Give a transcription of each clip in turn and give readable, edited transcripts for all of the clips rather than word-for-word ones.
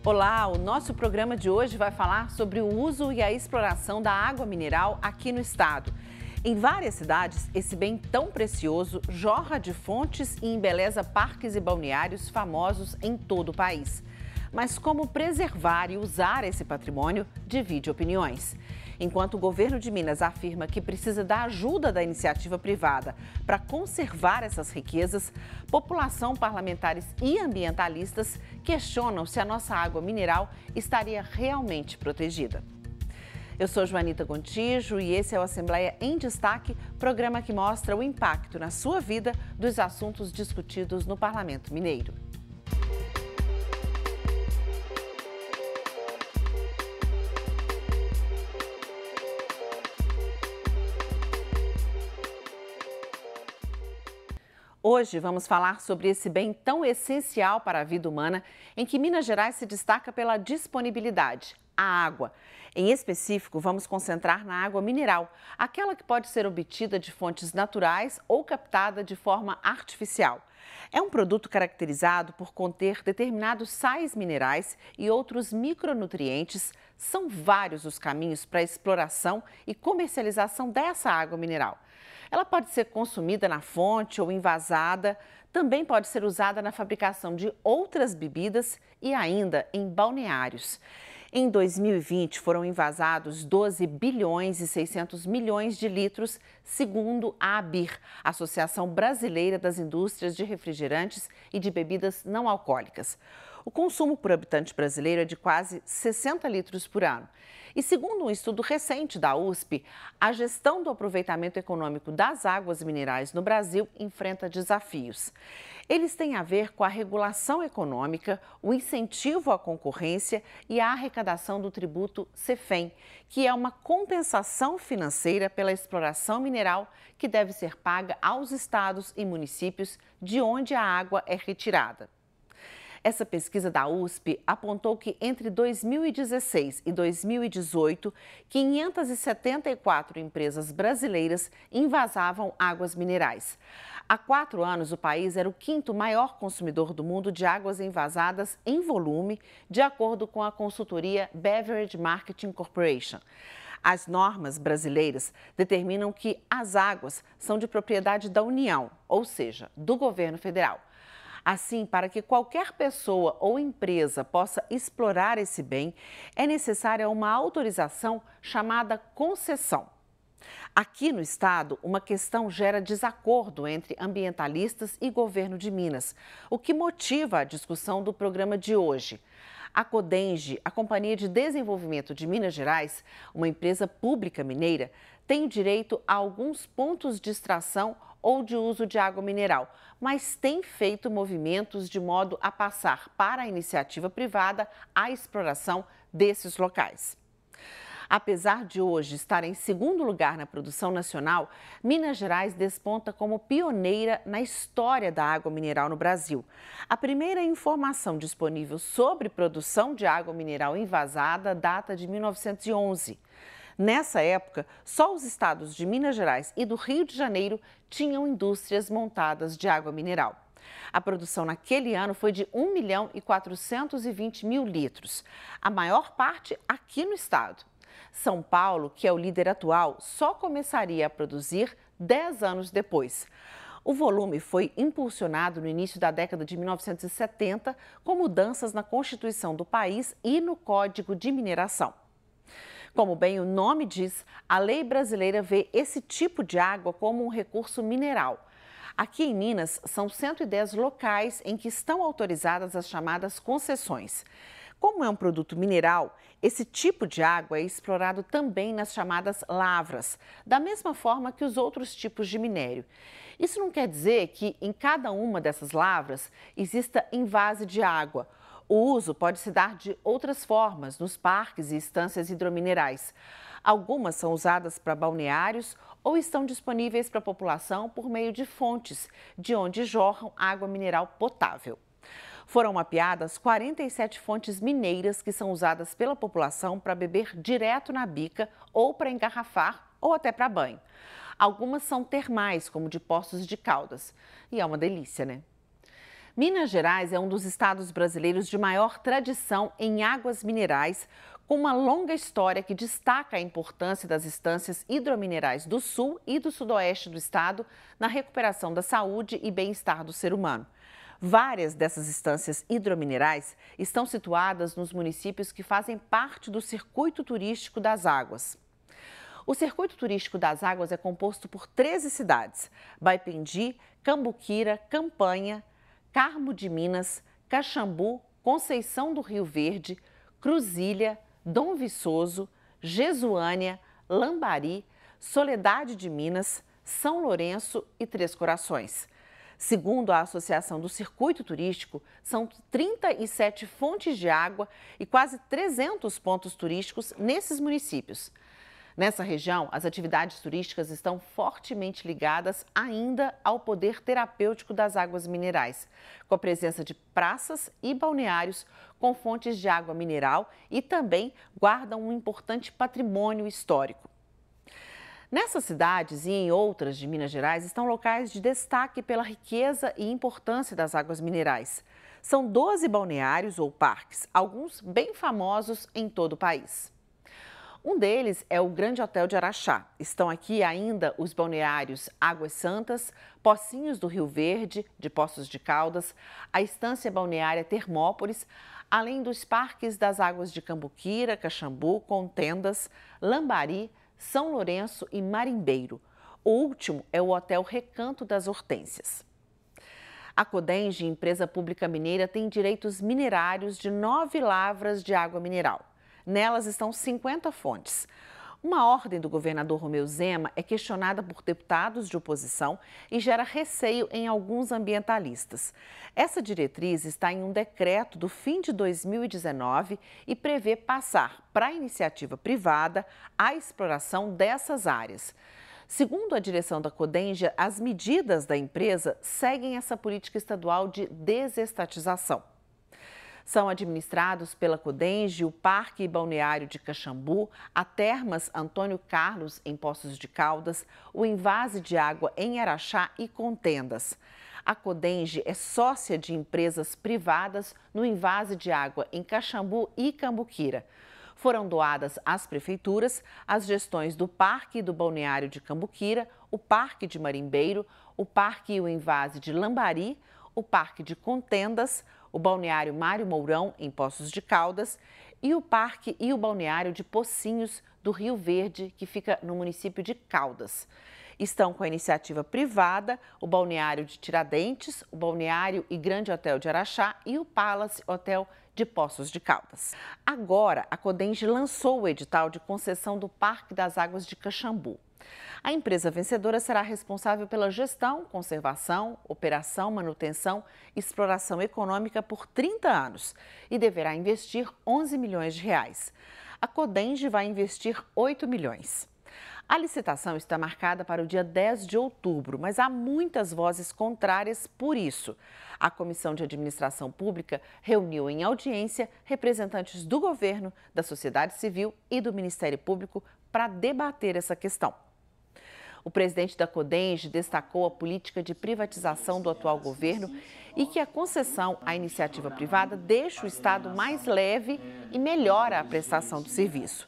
Olá, o nosso programa de hoje vai falar sobre o uso e a exploração da água mineral aqui no estado. Em várias cidades, esse bem tão precioso jorra de fontes e embeleza parques e balneários famosos em todo o país. Mas como preservar e usar esse patrimônio divide opiniões. Enquanto o governo de Minas afirma que precisa da ajuda da iniciativa privada para conservar essas riquezas, população, parlamentares e ambientalistas questionam se a nossa água mineral estaria realmente protegida. Eu sou Joanita Gontijo e esse é o Assembleia em Destaque, programa que mostra o impacto na sua vida dos assuntos discutidos no Parlamento Mineiro. Hoje vamos falar sobre esse bem tão essencial para a vida humana, em que Minas Gerais se destaca pela disponibilidade, a água. Em específico, vamos concentrar na água mineral, aquela que pode ser obtida de fontes naturais ou captada de forma artificial. É um produto caracterizado por conter determinados sais minerais e outros micronutrientes. São vários os caminhos para a exploração e comercialização dessa água mineral. Ela pode ser consumida na fonte ou envasada, também pode ser usada na fabricação de outras bebidas e ainda em balneários. Em 2020, foram envasados 12 bilhões e 600 milhões de litros, segundo a ABIR, Associação Brasileira das Indústrias de Refrigerantes e de Bebidas Não Alcoólicas. O consumo por habitante brasileiro é de quase 60 litros por ano. E segundo um estudo recente da USP, a gestão do aproveitamento econômico das águas minerais no Brasil enfrenta desafios. Eles têm a ver com a regulação econômica, o incentivo à concorrência e a arrecadação do tributo CEFEM, que é uma compensação financeira pela exploração mineral que deve ser paga aos estados e municípios de onde a água é retirada. Essa pesquisa da USP apontou que entre 2016 e 2018, 574 empresas brasileiras envasavam águas minerais. Há 4 anos, o país era o 5º maior consumidor do mundo de águas envasadas em volume, de acordo com a consultoria Beverage Marketing Corporation. As normas brasileiras determinam que as águas são de propriedade da União, ou seja, do governo federal. Assim, para que qualquer pessoa ou empresa possa explorar esse bem, é necessária uma autorização chamada concessão. Aqui no estado, uma questão gera desacordo entre ambientalistas e governo de Minas, o que motiva a discussão do programa de hoje. A Codenge, a Companhia de Desenvolvimento de Minas Gerais, uma empresa pública mineira, tem direito a alguns pontos de extração ou de uso de água mineral, mas tem feito movimentos de modo a passar para a iniciativa privada a exploração desses locais. Apesar de hoje estar em segundo lugar na produção nacional, Minas Gerais desponta como pioneira na história da água mineral no Brasil. A primeira informação disponível sobre produção de água mineral envasada data de 1911. Nessa época, só os estados de Minas Gerais e do Rio de Janeiro tinham indústrias montadas de água mineral. A produção naquele ano foi de 1.420.000 litros, a maior parte aqui no estado. São Paulo, que é o líder atual, só começaria a produzir 10 anos depois. O volume foi impulsionado no início da década de 1970 com mudanças na Constituição do país e no Código de Mineração. Como bem o nome diz, a lei brasileira vê esse tipo de água como um recurso mineral. Aqui em Minas, são 110 locais em que estão autorizadas as chamadas concessões. Como é um produto mineral, esse tipo de água é explorado também nas chamadas lavras, da mesma forma que os outros tipos de minério. Isso não quer dizer que em cada uma dessas lavras exista invase de água. O uso pode se dar de outras formas nos parques e estâncias hidrominerais. Algumas são usadas para balneários ou estão disponíveis para a população por meio de fontes, de onde jorram água mineral potável. Foram mapeadas 47 fontes mineiras que são usadas pela população para beber direto na bica ou para engarrafar ou até para banho. Algumas são termais, como de Poços de Caldas. E é uma delícia, né? Minas Gerais é um dos estados brasileiros de maior tradição em águas minerais, com uma longa história que destaca a importância das estâncias hidrominerais do sul e do sudoeste do estado na recuperação da saúde e bem-estar do ser humano. Várias dessas estâncias hidrominerais estão situadas nos municípios que fazem parte do Circuito Turístico das Águas. O Circuito Turístico das Águas é composto por 13 cidades: Baipendi, Cambuquira, Campanha, Carmo de Minas, Caxambu, Conceição do Rio Verde, Cruzília, Dom Viçoso, Jesuânia, Lambari, Soledade de Minas, São Lourenço e Três Corações. Segundo a Associação do Circuito Turístico, são 37 fontes de água e quase 300 pontos turísticos nesses municípios. Nessa região, as atividades turísticas estão fortemente ligadas ainda ao poder terapêutico das águas minerais, com a presença de praças e balneários com fontes de água mineral e também guardam um importante patrimônio histórico. Nessas cidades e em outras de Minas Gerais estão locais de destaque pela riqueza e importância das águas minerais. São 12 balneários ou parques, alguns bem famosos em todo o país. Um deles é o Grande Hotel de Araxá. Estão aqui ainda os balneários Águas Santas, Pocinhos do Rio Verde, de Poços de Caldas, a Estância Balneária Termópolis, além dos parques das Águas de Cambuquira, Caxambu, Contendas, Lambari, São Lourenço e Marimbeiro. O último é o Hotel Recanto das Hortênsias. A Codenge, empresa pública mineira, tem direitos minerários de 9 lavras de água mineral. Nelas estão 50 fontes. Uma ordem do governador Romeu Zema é questionada por deputados de oposição e gera receio em alguns ambientalistas. Essa diretriz está em um decreto do fim de 2019 e prevê passar para a iniciativa privada a exploração dessas áreas. Segundo a direção da Codenge, as medidas da empresa seguem essa política estadual de desestatização. São administrados pela Codenge o Parque e Balneário de Caxambu, a Termas Antônio Carlos, em Poços de Caldas, o Envase de Água em Araxá e Contendas. A Codenge é sócia de empresas privadas no Envase de Água em Caxambu e Cambuquira. Foram doadas às prefeituras as gestões do Parque e do Balneário de Cambuquira, o Parque de Marimbeiro, o Parque e o Envase de Lambari, o Parque de Contendas, o Balneário Mário Mourão, em Poços de Caldas, e o Parque e o Balneário de Pocinhos do Rio Verde, que fica no município de Caldas. Estão com a iniciativa privada o Balneário de Tiradentes, o Balneário e Grande Hotel de Araxá e o Palace Hotel de Poços de Caldas. Agora, a Codenge lançou o edital de concessão do Parque das Águas de Caxambu. A empresa vencedora será responsável pela gestão, conservação, operação, manutenção e exploração econômica por 30 anos e deverá investir 11 milhões de reais. A Codenge vai investir 8 milhões. A licitação está marcada para o dia 10 de outubro, mas há muitas vozes contrárias por isso. A Comissão de Administração Pública reuniu em audiência representantes do governo, da sociedade civil e do Ministério Público para debater essa questão. O presidente da Codenge destacou a política de privatização do atual governo e que a concessão à iniciativa privada deixa o Estado mais leve e melhora a prestação do serviço.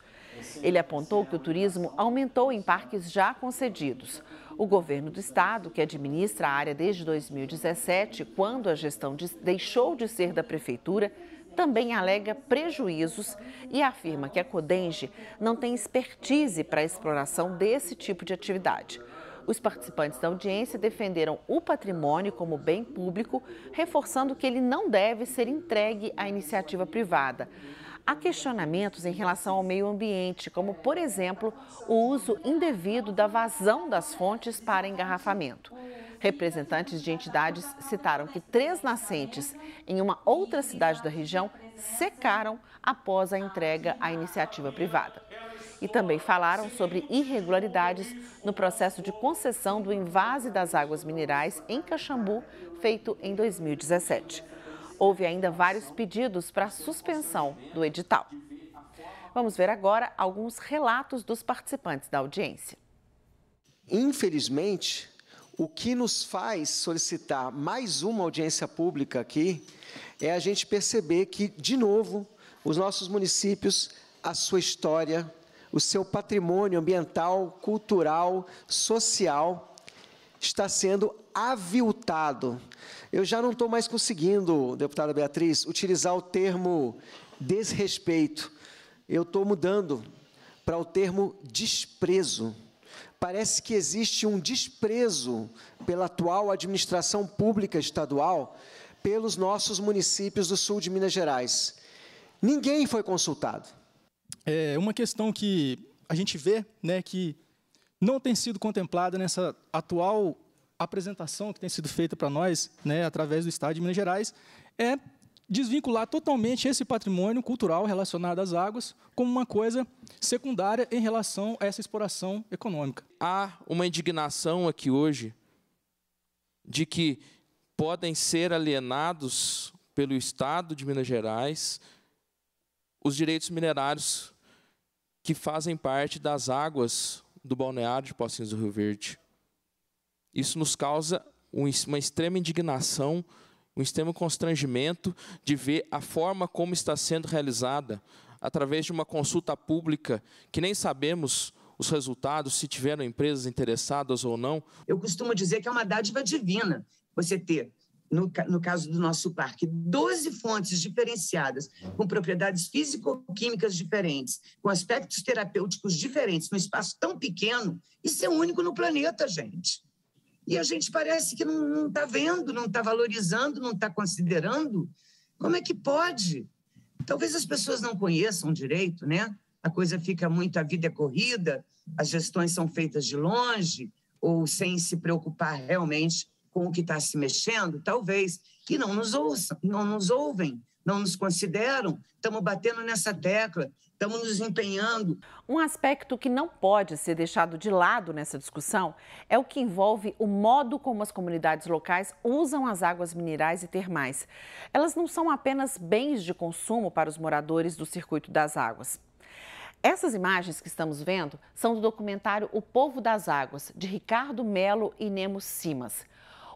Ele apontou que o turismo aumentou em parques já concedidos. O governo do estado, que administra a área desde 2017, quando a gestão deixou de ser da prefeitura, também alega prejuízos e afirma que a Codenge não tem expertise para a exploração desse tipo de atividade. Os participantes da audiência defenderam o patrimônio como bem público, reforçando que ele não deve ser entregue à iniciativa privada. Há questionamentos em relação ao meio ambiente, como, por exemplo, o uso indevido da vazão das fontes para engarrafamento. Representantes de entidades citaram que 3 nascentes em uma outra cidade da região secaram após a entrega à iniciativa privada. E também falaram sobre irregularidades no processo de concessão do envase das águas minerais em Caxambu, feito em 2017. Houve ainda vários pedidos para suspensão do edital. Vamos ver agora alguns relatos dos participantes da audiência. Infelizmente, O que nos faz solicitar mais uma audiência pública aqui é a gente perceber que, de novo, os nossos municípios, a sua história, o seu patrimônio ambiental, cultural, social, está sendo aviltado. Eu já não estou mais conseguindo, deputada Beatriz, utilizar o termo desrespeito. Eu estou mudando para o termo desprezo. Parece que existe um desprezo pela atual administração pública estadual pelos nossos municípios do sul de Minas Gerais. Ninguém foi consultado. É uma questão que a gente vê, né, que não tem sido contemplada nessa atual apresentação que tem sido feita para nós, né, através do Estado de Minas Gerais, é desvincular totalmente esse patrimônio cultural relacionado às águas como uma coisa secundária em relação a essa exploração econômica. Há uma indignação aqui hoje de que podem ser alienados pelo Estado de Minas Gerais os direitos minerários que fazem parte das águas do balneário de Pocinhos do Rio Verde. Isso nos causa uma extrema indignação, um extremo constrangimento de ver a forma como está sendo realizada, através de uma consulta pública, que nem sabemos os resultados, se tiveram empresas interessadas ou não. Eu costumo dizer que é uma dádiva divina você ter, no caso do nosso parque, 12 fontes diferenciadas, com propriedades físico-químicas diferentes, com aspectos terapêuticos diferentes, num espaço tão pequeno, isso é único no planeta, gente. E a gente parece que não está vendo, não está valorizando, não está considerando. Como é que pode? Talvez as pessoas não conheçam direito, né? A coisa fica muito, a vida é corrida, as gestões são feitas de longe, ou sem se preocupar realmente com o que está se mexendo, talvez, e não nos ouçam, não nos ouvem, não nos consideram. Estamos batendo nessa tecla, estamos nos empenhando. Um aspecto que não pode ser deixado de lado nessa discussão é o que envolve o modo como as comunidades locais usam as águas minerais e termais. Elas não são apenas bens de consumo para os moradores do Circuito das Águas. Essas imagens que estamos vendo são do documentário O Povo das Águas, de Ricardo Melo e Nemo Simas.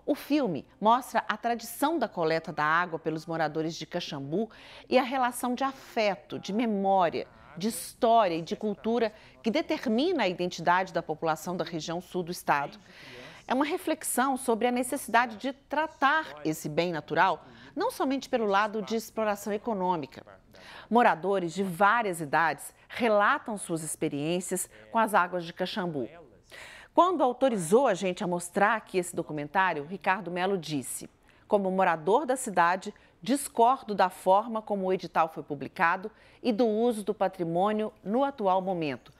O filme mostra a tradição da coleta da água pelos moradores de Caxambu e a relação de afeto, de memória, de história e de cultura que determina a identidade da população da região sul do estado. É uma reflexão sobre a necessidade de tratar esse bem natural, não somente pelo lado de exploração econômica. Moradores de várias idades relatam suas experiências com as águas de Caxambu. Quando autorizou a gente a mostrar aqui esse documentário, Ricardo Melo disse: como morador da cidade, discordo da forma como o edital foi publicado e do uso do patrimônio no atual momento.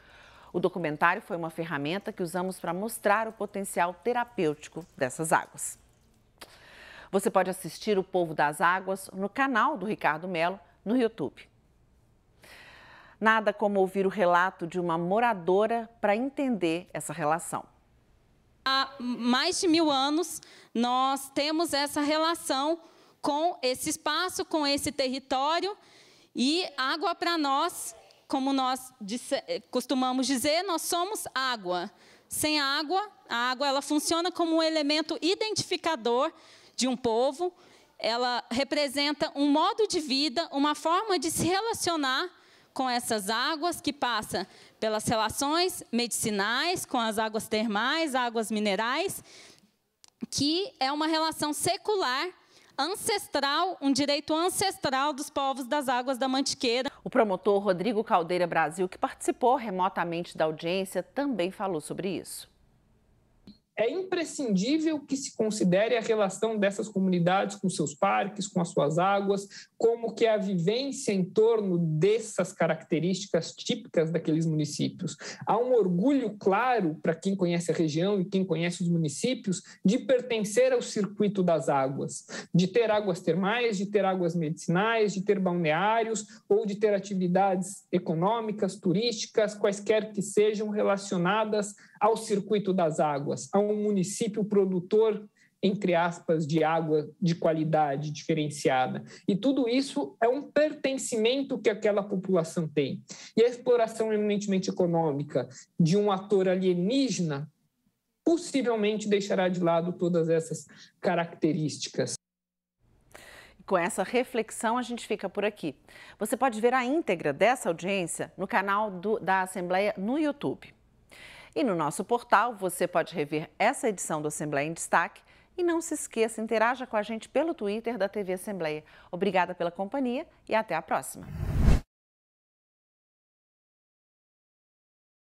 O documentário foi uma ferramenta que usamos para mostrar o potencial terapêutico dessas águas. Você pode assistir O Povo das Águas no canal do Ricardo Melo no YouTube. Nada como ouvir o relato de uma moradora para entender essa relação. Há mais de 1000 anos, nós temos essa relação com esse espaço, com esse território, e água para nós, como nós costumamos dizer, nós somos água. Sem água, a água ela funciona como um elemento identificador de um povo, ela representa um modo de vida, uma forma de se relacionar com essas águas, que passa pelas relações medicinais, com as águas termais, águas minerais, que é uma relação secular, ancestral, um direito ancestral dos povos das águas da Mantiqueira. O promotor Rodrigo Caldeira Brasil, que participou remotamente da audiência, também falou sobre isso. É imprescindível que se considere a relação dessas comunidades com seus parques, com as suas águas, como que a vivência em torno dessas características típicas daqueles municípios. Há um orgulho claro para quem conhece a região e quem conhece os municípios de pertencer ao circuito das águas, de ter águas termais, de ter águas medicinais, de ter balneários ou de ter atividades econômicas, turísticas, quaisquer que sejam relacionadas ao circuito das águas, a um município produtor, entre aspas, de água de qualidade diferenciada. E tudo isso é um pertencimento que aquela população tem. E a exploração eminentemente econômica de um ator alienígena, possivelmente deixará de lado todas essas características. Com essa reflexão, a gente fica por aqui. Você pode ver a íntegra dessa audiência no canal da Assembleia no YouTube. E no nosso portal, você pode rever essa edição do Assembleia em Destaque. E não se esqueça, interaja com a gente pelo Twitter da TV Assembleia. Obrigada pela companhia e até a próxima.